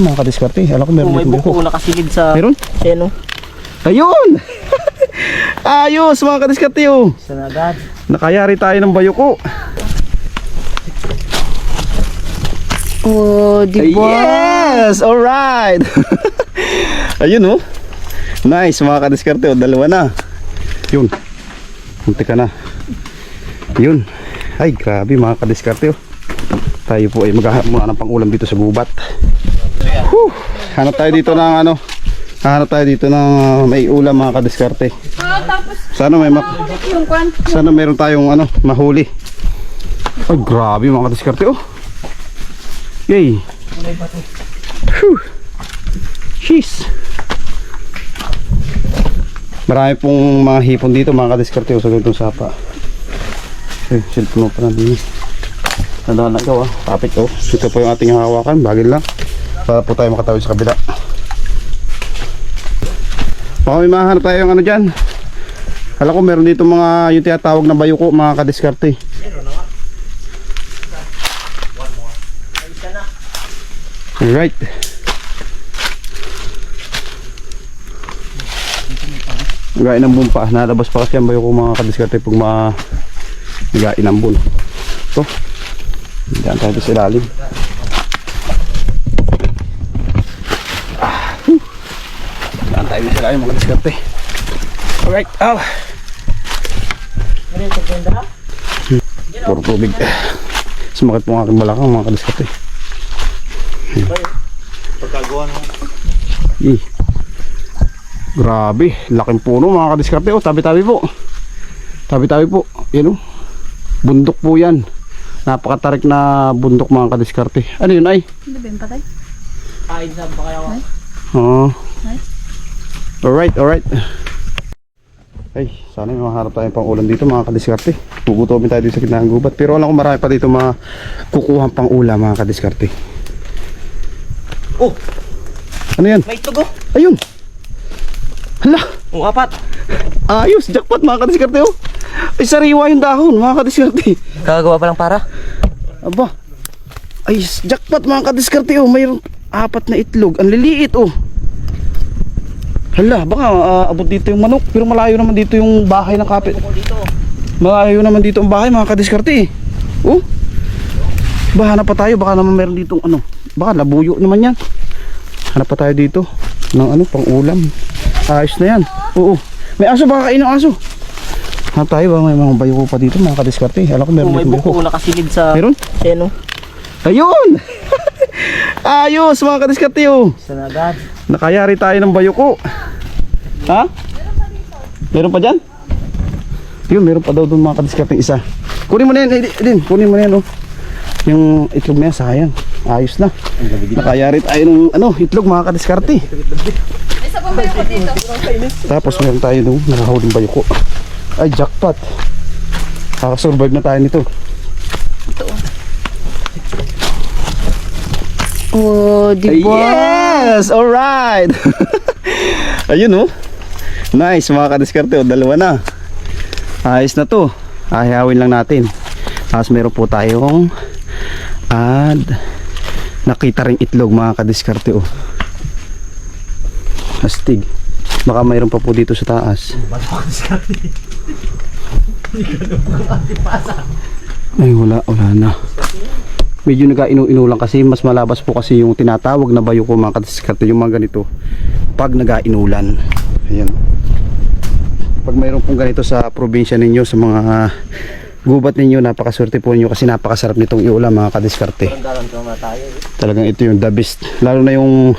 mga kadiskarte. Alam ko meron may dito buko nakasilid sa meron? seno. Ayun! Ayos mga kadiskarte oh. Sana agad. Nakayari tayo ng bayuko. Oh, di ba? Yes! Alright! Ayun oh. Nice mga kadiskarte oh. Dalawa na. Yun. Munti ka na. Yun. Ay grabe mga kadiskarte oh. Tayo po ay maghahanap muna ng pangulam dito sa gubat. Hanap tayo dito ng ano. Hanap tayo dito ng may ulam mga kadiskarte. Sana may sana meron tayong ano mahuli. Ay grabe mga kadiskarte oh. Yay. Jeez. Marami pong mga hipon dito mga kadiskarte oh, sa ganitong sapa. Eh, silpuno pa na din. Nandaan lang ikaw ah. Tapit oh. Ito po yung ating hawakan. Bagay lang. Para po tayo makatawid sa kabila. Baka may mahanap tayo yung ano dyan. Alam ko meron dito mga yung tinatawag na bayuko mga kadiskarte. Alright. Nagain ng bumpa. Nalabas pa kasi ang bayuko mga kadiskarte pag nagain ng bun. Ito. Diyan tayo sa ilalim. Diyan tayo sa ilalim mga kadiskarte. Alright. Puro tubig. Sumakit po ang aking balakang mga kadiskarte. Pagkagawa mo. Grabe, laking puno mga kadiskarte. Oh, tabi-tabi po. Tabi-tabi po. Yan oh. Bundok po yan. Napakatarik na bundok mga kadiskarte. Ano yun ay? Hindi ba yung patay? Kain sa ba kaya? Oh. Alright, alright. Ay, sana may maharap tayong pang ulam dito mga kadiskarte. Gugutomin tayo dito sa gitna ng gubat. Pero alam ko marami pa dito makukuhang pang ulam mga kadiskarte. Oh! Ano yan? May tugo! Ayun! Hala! Oh, apat! Ayos! Jackpot mga kadiskarte oh! Ay, sariwa yung dahon mga kadiskarte. Kagagawa pa lang para? Aba! Ay, jackpot mga kadiskarte oh! Mayroong 4 na itlog. Ang liliit oh! Hala! Baka abot dito yung manok. Pero malayo naman dito yung bahay ng kapit. Malayo naman dito ang bahay mga kadiskarte oh! Ba, hanap pa tayo. Baka naman meron dito ano. Baka labuyo naman yan. Hanap pa tayo dito ng ano, pang ulam. Ayos na yan. Oo. May aso, baka kain ng aso. Hanap tayo ba may mga bayuko pa dito mga kadiskarte. Alam ko meron may dito buko nakasilid sa meron? seno. Ayun! Ayos mga kadiskarte oh. Sana agad. Nakayari tayo ng bayuko. Ha? Meron pa dyan? Yun, meron pa daw doon mga kadiskarte isa. Kunin mo na yan, din. Kunin mo na yan oh. Yung itlog na yan, sayang. Ayos na. Nakayari tayo ng ano, itlog mga kadiskarte. Isa pa ba yung dito? Tapos meron tayo nung nakahuling bayuko. Ay, jackpot. Kakasurvive na tayo nito. Ito oh, di ba? Yes! Alright! Ayun oh. Nice mga kadiskarte oh. Dalawa na. Ayos na to. Ahihawin lang natin. Tapos meron po tayong nakita ring itlog mga kadiskarte oh. Astig. Baka mayroon pa po dito sa taas. Ay wala na. Medyo nag-inu-inulan kasi mas malabas po kasi yung tinatawag na bayuko mga kadiskarte, yung mga ganito pag nag-inulan. Ayan. Pag mayroon pong ganito sa probinsya ninyo, sa mga gubat ninyo, napakaswerte po ninyo kasi napakasarap nitong iulam mga kadiskarte. Talagang ito yung the best. Lalo na yung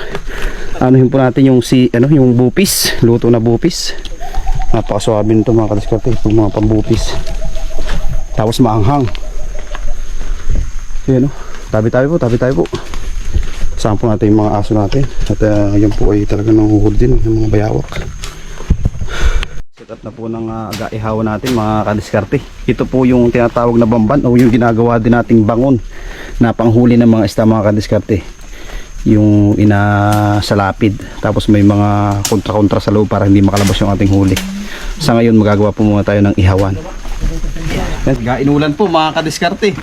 anuhin po natin yung yung bupis, luto na bupis. Napakaswabe nito mga kadiskarte, yung mga pambupis. Tapos maanghang. Ayan oh. Tabi-tabi po. Saan po natin yung mga aso natin. At yan po ay talagang nanguhuli din yung mga bayawak. Set up na po ng ihaw natin mga kadiskarte. Ito po yung tinatawag na bamban o yung ginagawa din nating bangon na panghuli ng mga isda mga kadiskarte. Yung inasalapid. Tapos may mga kontra-kontra sa loob para hindi makalabas yung ating huli. Sa ngayon magagawa po muna tayo ng ihawan. Inulan po mga kadiskarte.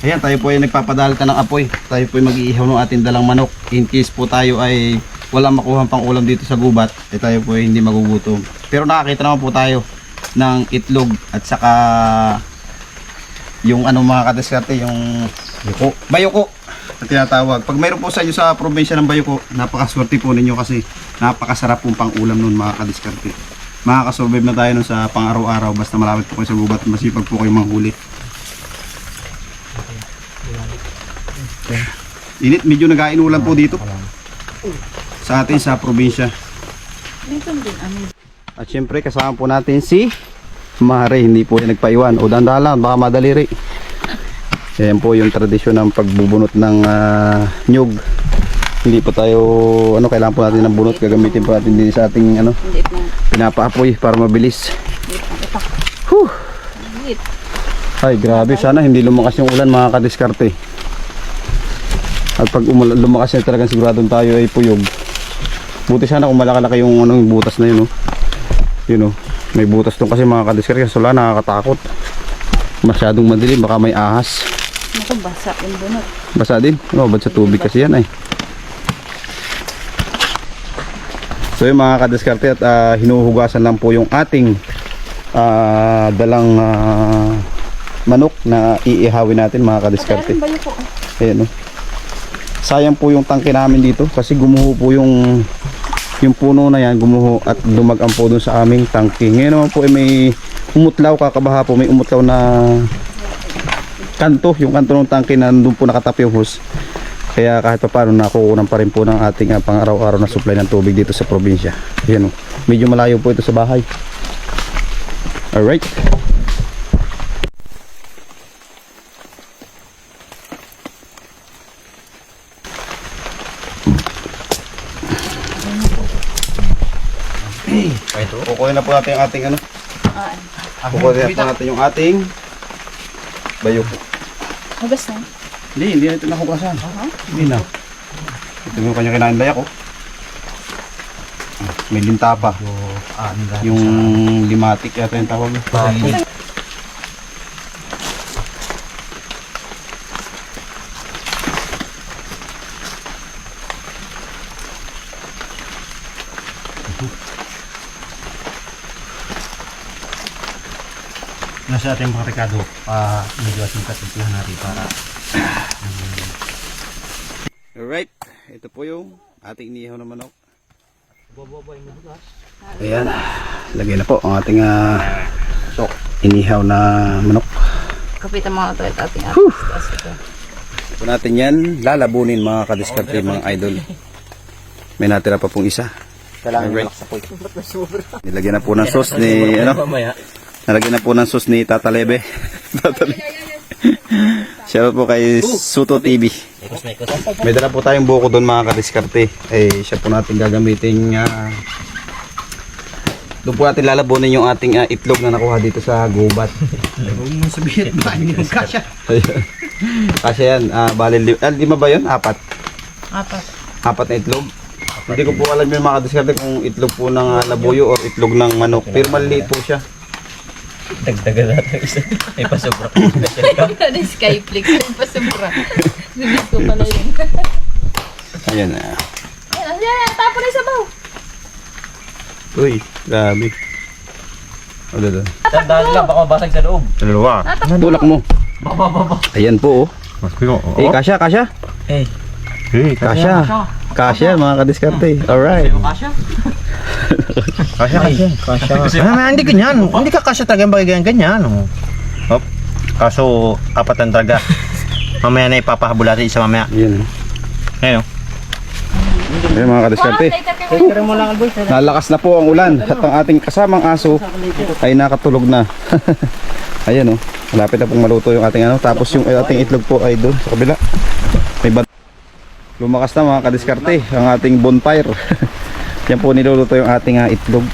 Ayan, tayo po ay nagpapadalta ng apoy. Tayo po ay mag-iihaw ng ating dalang manok. In case po tayo ay walang makuhang pang ulam dito sa gubat, eh tayo po ay hindi magugutom. Pero nakakita naman po tayo ng itlog at saka yung ano mga kadiskarte, yung bayuko na tinatawag. Pag mayroon po sa inyo sa probinsya ng bayuko, napakaswerte po ninyo kasi napakasarap pong pang ulam nun mga kadiskarte. Makakasurvive na tayo nun sa pang araw-araw basta malapit po kayo sa gubat, masipag po kayo manghuli. Init, medyo nag-ainulan po dito sa atin sa probinsya. At syempre kasama po natin si Mare, hindi po yan nagpaiwan. O dandalan, baka madaliri. Yan po yung tradisyon ng pagbubunot ng nyug. Hindi po tayo, kailangan po natin ng bunot. Gagamitin po natin din sa ating pinapaapoy para mabilis. Whew. Ay grabe, sana hindi lumakas yung ulan mga kadiskarte. At pag lumakas na talagang siguradong tayo ay puyog. Buti sana kung malaki-laki yung yung butas na yun, yun, may butas doon kasi mga kadiskarte. Wala, nakakatakot. Masyadong madilim, baka may ahas. Naku, basa yung bunot. Basa din? Bad sa tubig kasi yan ay. So yung mga kadiskarte, at hinuhugasan lang po yung ating dalang manok na iihawin natin mga kadiskarte. Ayan, sayang po yung tangke namin dito kasi gumuho po yung puno na yan, gumuho at dumag-ang po dun sa aming tangke. Ngayon naman po ay may umutlaw, kakabaha po may umutlaw na kanto, yung kanto ng tangke na doon po nakatap yung hose. Kaya kahit pa paano nakukunan pa rin po ng ating pang araw-araw na supply ng tubig dito sa probinsya. Ayan, medyo malayo po ito sa bahay. Alright. Kukunin na po natin yung ating kukunin na po natin yung ating bayuko. Hugas na. Hindi na ito nakugasan. Hindi na. Ito yung kanya kinain daya ko. May linta pa. Yung limatik yata yung tawag. Nasa ating mga rekado, medyo ating katimplahan natin para Alright, ito po yung ating inihaw na manok. Ayan, lagay na po ang ating inihaw na manok. Kapitan mga ito at ating Ito natin yan lalabunin mga kadiskarte, mga idol. May natira pa pong isa. Alright. Nilagyan na po ng sauce ni nalagyan na po ng sauce ni Tata Lebe. Shoutout po kay Suto TV. May dala po tayong buko doon mga kadiskarte. Siya po natin gagamitin. Doon po natin lalabunin yung ating itlog na nakuha dito sa gubat. huwag mo sabihin ba, hindi mo kasya. Kasi yan, bali, lima ba yun? Apat na itlog. Hindi ko po alam yung mga kadiskarte kung itlog po ng labuyo o itlog ng manok. Pero maliliit po siya. Dagdagan natin isa. May pasobra. Ito na Skyflix. Ay, pasubra. Nabis ko pala yun. Ayan Ayan, tapo na yung sabaw. Uy, grabe. O, doon. Tandaan lang, baka mabasag sa loob. Dalawa. Tulak mo. Baba. Ayan po, kasya. Eh, Kasya, mga kadiskarte. Alright. kasya? Kasya. Hindi ganyan. Hindi ka kasya talaga bagay ganyan. Hop. Kaso, apat ang talaga. Mamaya na ipapahabol natin isa mamaya. Ayan. Ayun. Ayan mga kadiskarte. Pero mo lang, boy. Nalakas na po ang ulan at ang ating kasamang aso ay nakatulog na. Ayan, malapit na pong maluto yung ating tapos yung ating itlog po ay doon sa kabila. May lumakas na mga kadiskarte ang ating bonfire. Yan po niluluto yung ating itlog.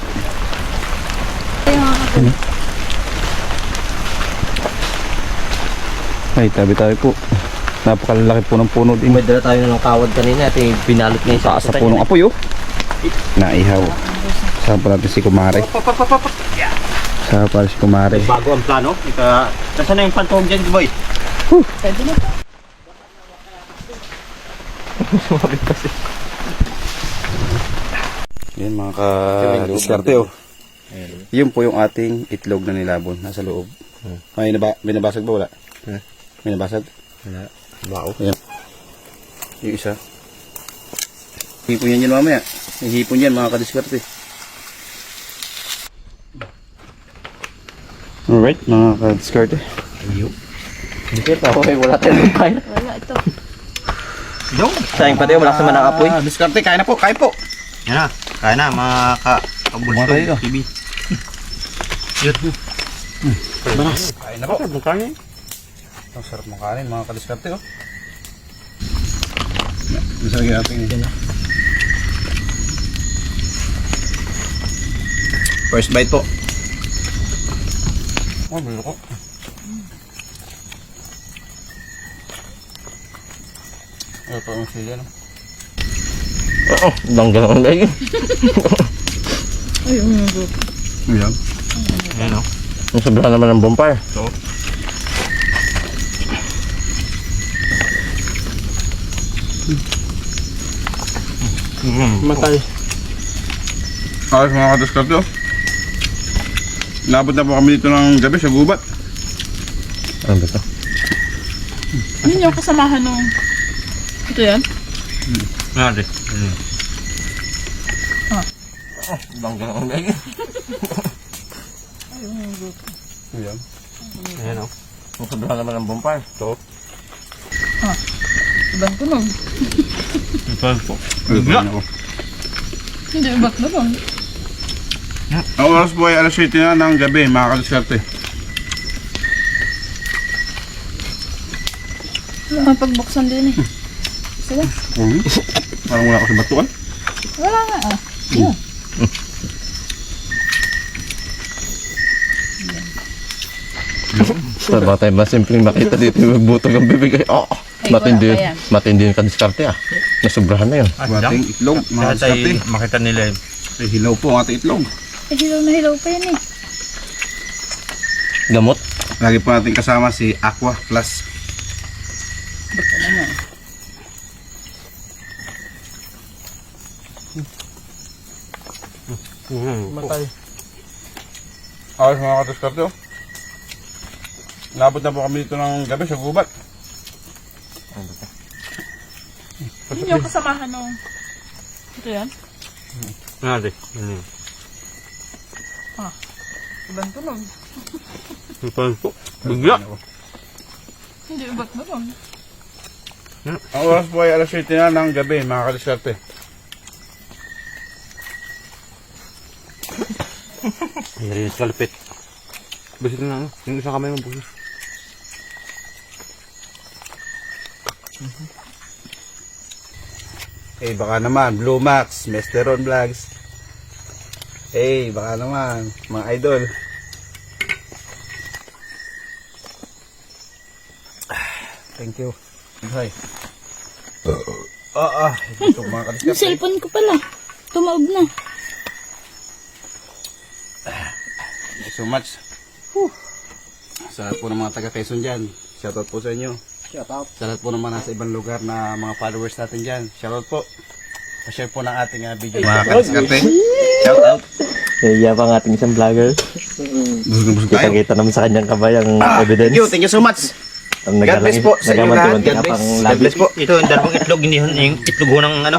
Ay, tabi tayo po. Napakalalaki po ng puno din. May dala tayo ng kawad kanina at binalot niya Taas na po ng apoy naihaw. Saan pa natin si Kumare? Saan pa si Kumare? Bago ang plano. Nasaan na yung pantog dyan, boy? Pwede na po. Yan mga ka-diskarte oh. Yun po yung ating itlog na nilabon. Nasa loob. May binabasag ba? Wala? May nabasag? Wala. Wow. Ayan. Yung isa. Hipon yan mamaya. Hipon yan mga kadiskarte. Alright mga kadiskarte. Ayun. Hindi kayo tao eh. Wala tayong bumpire. Wala ito. Yung. Sayang pa tayo. Wala sa manakapoy. Diskarte, kaya na po, kaya po. Yan na. Kaya na mga Bumaba kayo. ka-kabulso. TV. Yut. Kaya na po. Mukha niya. Ang sarap ng kanin mga kadiskarte oh. Masagay natin. First bite po. Oh, bulo ko. Ano pa ang sila no? Oo. Langgan ang lagi. Ay, Ayan. Ayan o. Ang sobrahan naman ng bumpire. Matay. Ayos mga kadiskarte oh. Nabot na po kami dito ng gabi sa gubat. Ano ba ito? Yun yung kasamahan nung... Ito yan? Nari. Langgan ang lagi. Ayan. Ayan o. Ang sobrahan naman ng bumpire. Ito. Ibang tunog. Ito po. Bigla. Hindi, ibang tunog. Ang oras po ay alas 7 na ng gabi mga kadiskarte. Wala nga pagbuksan din eh. Sila? Parang wala kasi batuan. Wala nga ah. Yun. Sa ba tayo ba simpleng makita dito yung magbutog ang bibig. Oh, Ay, matindi. wala pa yan. Matindi yung kadiskarte ah. Nasubrahan na yun. Ating itlog mga Kaya tayo kadiskarte. makita nila eh. Ay, hilaw po ang ating itlog. Eh, hilaw na hilaw pa yan eh. Gamot. Lagi po natin kasama si Aqua Plus. Basta naman. Matay. Ayos mga kadiskarte oh. Nabot na po kami dito ng gabi sa gubat. Yun yung kasamahan nung... Ito yan? Nari. Ibang tunog. Ito po. Bigla. Hindi, ibang tunog. Ang oras po ay alas 7 na ng gabi mga kadiskarte. Ayan yung kalpit. Basit na ano. Yung isang kamay mo bukas. Eh baka naman Blue Max, Mesteron Vlogs. Eh baka naman mga idol. Thank you. Hi. Ito mga Yung kadiskarte. cellphone ko pala. Tumaob na. Thank you so much. Sa lahat po ng mga taga Quezon dyan, shoutout po sa inyo. Shoutout. Sa lahat po naman nasa ibang lugar na mga followers natin dyan, shoutout po. Pa-share po ng ating video. Mga kadiskarte, shoutout. Iya pa ng ating isang vlogger. Busog tayo. Kita-kita naman sa kanyang kabay ang evidence. Thank you so much. Ang God bless po sa inyo lahat. God bless. God bless po. Ito yung dalawang itlog. Hindi yung itlog ho ng ano.